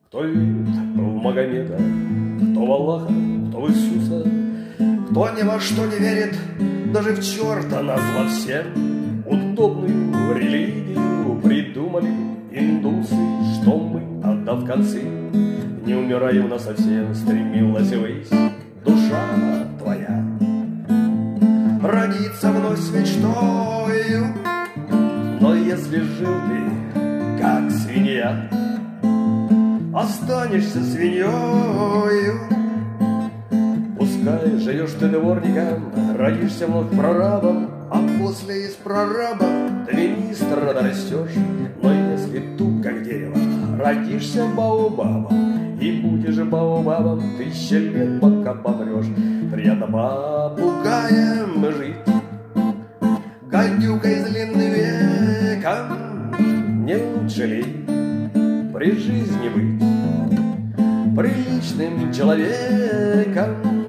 Кто верит в Магомеда, кто в Аллаха, кто в Иисуса, кто ни во что не верит, даже в черта назва всем. Удобную религию придумали индусы, что мы, отдав концы, не умираем насовсем. Стремилась ввысь душа твоя родиться вновь с мечтою, но если жил ты как свинья, останешься свиньёю. Пускай живешь ты дворником, родишься вновь прорабом, а после из прораба до министра дорастешь. Но если тут, как дерево, родишься баобабом и будешь баобабом 1000 лет, пока помрешь, приятно попугаем жить, гадюкой с длинным веком. Не лучше ли при жизни быть приличным человеком?